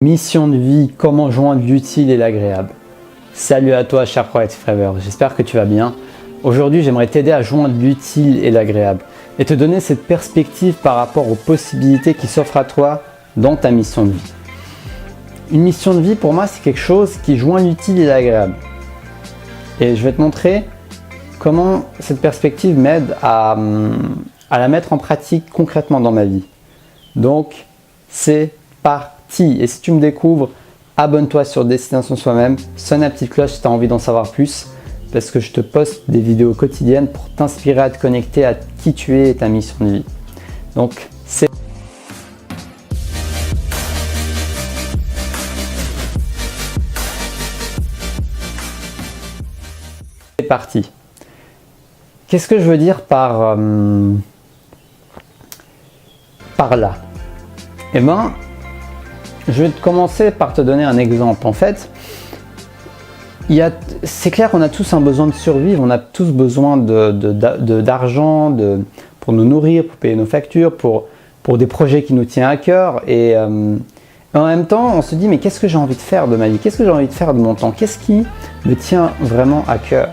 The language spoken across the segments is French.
Mission de vie, comment joindre l'utile et l'agréable. Salut à toi cher Proactive Rêveur, j'espère que tu vas bien. Aujourd'hui j'aimerais t'aider à joindre l'utile et l'agréable et te donner cette perspective par rapport aux possibilités qui s'offrent à toi dans ta mission de vie. Une mission de vie pour moi c'est quelque chose qui joint l'utile et l'agréable. Et je vais te montrer comment cette perspective m'aide à la mettre en pratique concrètement dans ma vie. Donc c'est parti. Et si tu me découvres, abonne-toi sur Destination Soi-même, sonne la petite cloche si tu as envie d'en savoir plus, parce que je te poste des vidéos quotidiennes pour t'inspirer à te connecter à qui tu es et ta mission de vie. Donc, c'est parti. Qu'est-ce que je veux dire par là? Eh bien, je vais commencer par te donner un exemple. En fait, c'est clair qu'on a tous un besoin de survivre, on a tous besoin d'argent pour nous nourrir, pour payer nos factures, pour des projets qui nous tiennent à cœur. Et en même temps, on se dit, mais qu'est-ce que j'ai envie de faire de ma vie? Qu'est-ce que j'ai envie de faire de mon temps? Qu'est-ce qui me tient vraiment à cœur?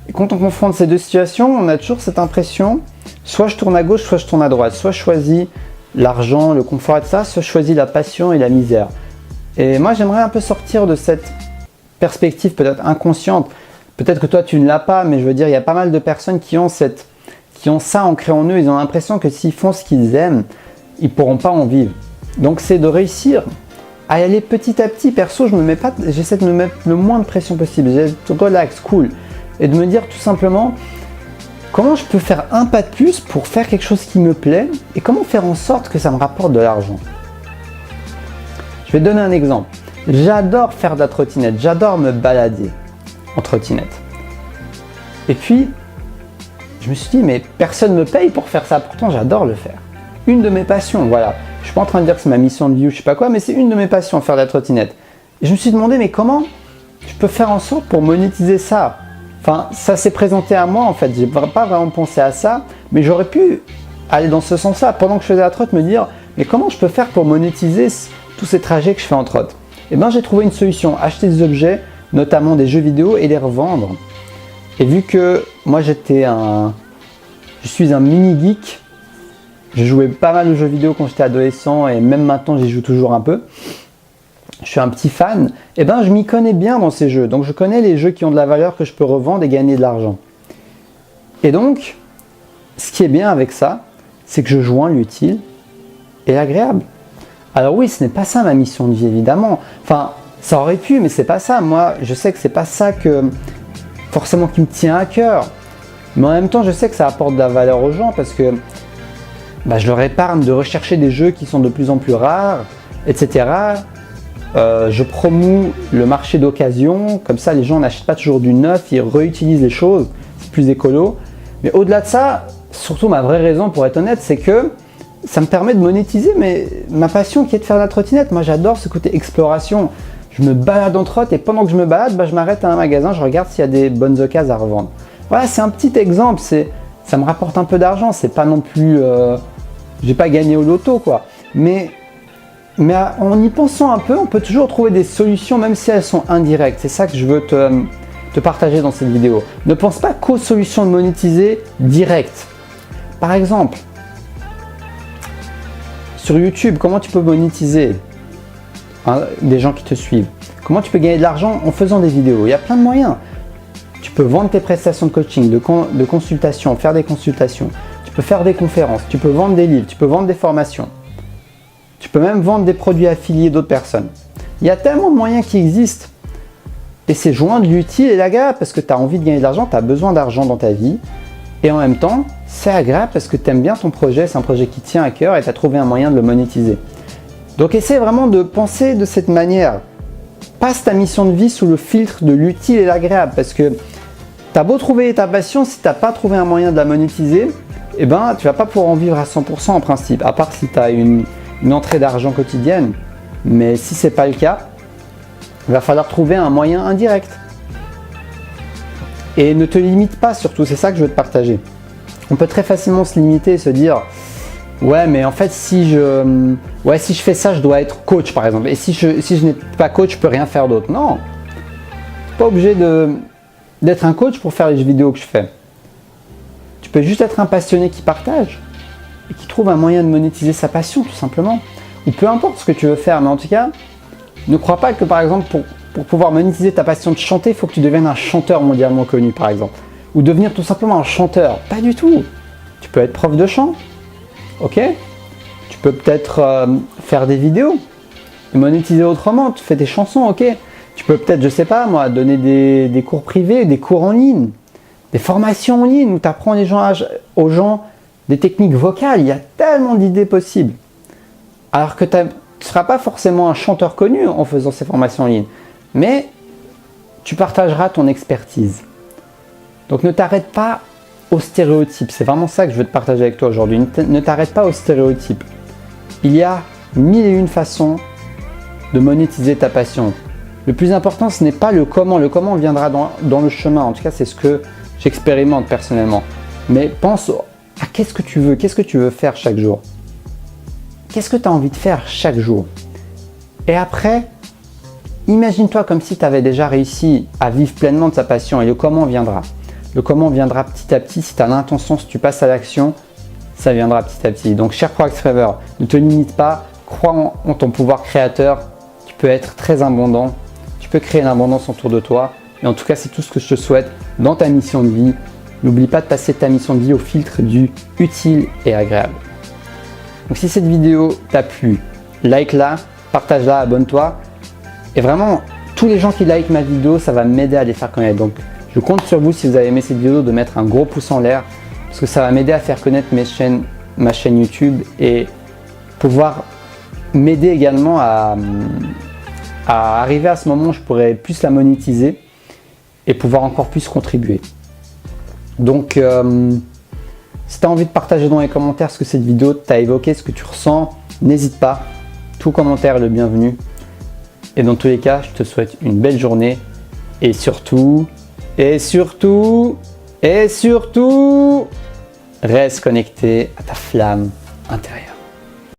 Et quand on confronte ces deux situations, on a toujours cette impression, soit je tourne à gauche, soit je tourne à droite, soit je choisis l'argent, le confort et tout ça, soit je choisis la passion et la misère. Et moi j'aimerais un peu sortir de cette perspective peut-être inconsciente. Peut-être que toi tu ne l'as pas, mais je veux dire il y a pas mal de personnes qui ont ça ancré en eux. Ils ont l'impression que s'ils font ce qu'ils aiment, ils ne pourront pas en vivre. Donc c'est de réussir à y aller petit à petit. Perso, j'essaie de me mettre le moins de pression possible. J'essaie de relax, cool. Et de me dire tout simplement, comment je peux faire un pas de plus pour faire quelque chose qui me plaît et comment faire en sorte que ça me rapporte de l'argent? Je vais te donner un exemple. J'adore faire de la trottinette, j'adore me balader en trottinette. Et puis, je me suis dit, mais personne ne me paye pour faire ça, pourtant j'adore le faire. Une de mes passions, voilà. Je ne suis pas en train de dire que c'est ma mission de vie ou je sais pas quoi, mais c'est une de mes passions, faire de la trottinette. Et je me suis demandé, mais comment je peux faire en sorte pour monétiser ça? Enfin, ça s'est présenté à moi en fait, j'ai pas vraiment pensé à ça, mais j'aurais pu aller dans ce sens-là, pendant que je faisais la trotte, me dire, mais comment je peux faire pour monétiser tous ces trajets que je fais en trotte? Et bien j'ai trouvé une solution, acheter des objets, notamment des jeux vidéo et les revendre. Et vu que moi je suis un mini geek, je jouais pas mal aux jeux vidéo quand j'étais adolescent et même maintenant j'y joue toujours un peu. Je suis un petit fan, et ben je m'y connais bien dans ces jeux, donc je connais les jeux qui ont de la valeur que je peux revendre et gagner de l'argent. Et donc, ce qui est bien avec ça, c'est que je joins l'utile et l'agréable. Alors oui, ce n'est pas ça ma mission de vie évidemment, enfin ça aurait pu, mais c'est pas ça. Moi je sais que c'est pas ça forcément qui me tient à cœur, mais en même temps je sais que ça apporte de la valeur aux gens parce que je leur épargne de rechercher des jeux qui sont de plus en plus rares, etc. Je promous le marché d'occasion, comme ça les gens n'achètent pas toujours du neuf, ils réutilisent les choses, c'est plus écolo. Mais au-delà de ça, surtout ma vraie raison pour être honnête, c'est que ça me permet de monétiser ma passion qui est de faire la trottinette. Moi j'adore ce côté exploration, je me balade en trotte et pendant que je me balade, je m'arrête à un magasin, je regarde s'il y a des bonnes occasions à revendre. Voilà, c'est un petit exemple, ça me rapporte un peu d'argent, c'est pas non plus, j'ai pas gagné au loto quoi, mais en y pensant un peu, on peut toujours trouver des solutions même si elles sont indirectes. C'est ça que je veux te partager dans cette vidéo. Ne pense pas qu'aux solutions de monétiser directes. Par exemple, sur YouTube, comment tu peux monétiser des gens qui te suivent? Comment tu peux gagner de l'argent en faisant des vidéos? Il y a plein de moyens. Tu peux vendre tes prestations de coaching, de consultation, faire des consultations. Tu peux faire des conférences, tu peux vendre des livres, tu peux vendre des formations. Tu peux même vendre des produits affiliés d'autres personnes. Il y a tellement de moyens qui existent. Et c'est joindre l'utile et l'agréable parce que tu as envie de gagner de l'argent, tu as besoin d'argent dans ta vie. Et en même temps, c'est agréable parce que tu aimes bien ton projet, c'est un projet qui tient à cœur et tu as trouvé un moyen de le monétiser. Donc essaie vraiment de penser de cette manière. Passe ta mission de vie sous le filtre de l'utile et l'agréable parce que tu as beau trouver ta passion, si tu n'as pas trouvé un moyen de la monétiser, tu ne vas pas pouvoir en vivre à 100% en principe, à part si tu as une entrée d'argent quotidienne, mais si ce n'est pas le cas, il va falloir trouver un moyen indirect. Et ne te limite pas surtout, c'est ça que je veux te partager. On peut très facilement se limiter et se dire ouais, mais en fait, si je fais ça, je dois être coach, par exemple. Et si je n'ai pas coach, je peux rien faire d'autre. Non, tu n'es pas obligé d'être un coach pour faire les vidéos que je fais. Tu peux juste être un passionné qui partage et qui trouve un moyen de monétiser sa passion, tout simplement. Ou peu importe ce que tu veux faire, mais en tout cas, ne crois pas que, par exemple, pour pouvoir monétiser ta passion de chanter, il faut que tu deviennes un chanteur mondialement connu, par exemple. Ou devenir tout simplement un chanteur. Pas du tout. Tu peux être prof de chant. Ok? Tu peux peut-être faire des vidéos et monétiser autrement. Tu fais des chansons, ok? Tu peux peut-être, je sais pas moi, donner des cours privés, des cours en ligne, des formations en ligne où tu apprends aux gens des techniques vocales. Il y a tellement d'idées possibles. Alors que tu ne seras pas forcément un chanteur connu en faisant ces formations en ligne, mais tu partageras ton expertise. Donc ne t'arrête pas aux stéréotypes. C'est vraiment ça que je veux te partager avec toi aujourd'hui. Ne t'arrête pas aux stéréotypes. Il y a 1001 façons de monétiser ta passion. Le plus important, ce n'est pas le comment. Le comment viendra dans le chemin. En tout cas, c'est ce que j'expérimente personnellement. Mais pense à qu'est-ce que tu veux faire chaque jour. Qu'est-ce que tu as envie de faire chaque jour? Et après, imagine-toi comme si tu avais déjà réussi à vivre pleinement de sa passion et le comment viendra. Le comment viendra petit à petit. Si tu as l'intention, si tu passes à l'action, ça viendra petit à petit. Donc, cher Forex Trader, ne te limite pas, crois en ton pouvoir créateur. Tu peux être très abondant, tu peux créer une abondance autour de toi. Et en tout cas, c'est tout ce que je te souhaite dans ta mission de vie. N'oublie pas de passer ta mission de vie au filtre du utile et agréable. Donc, si cette vidéo t'a plu, like-la, partage-la, abonne-toi. Et vraiment, tous les gens qui like ma vidéo, ça va m'aider à les faire connaître. Donc, je compte sur vous, si vous avez aimé cette vidéo, de mettre un gros pouce en l'air parce que ça va m'aider à faire connaître ma chaîne YouTube et pouvoir m'aider également à arriver à ce moment où je pourrais plus la monétiser et pouvoir encore plus contribuer. Donc, si tu as envie de partager dans les commentaires ce que cette vidéo t'a évoqué, ce que tu ressens, n'hésite pas. Tout commentaire est le bienvenu. Et dans tous les cas, je te souhaite une belle journée et surtout, reste connecté à ta flamme intérieure.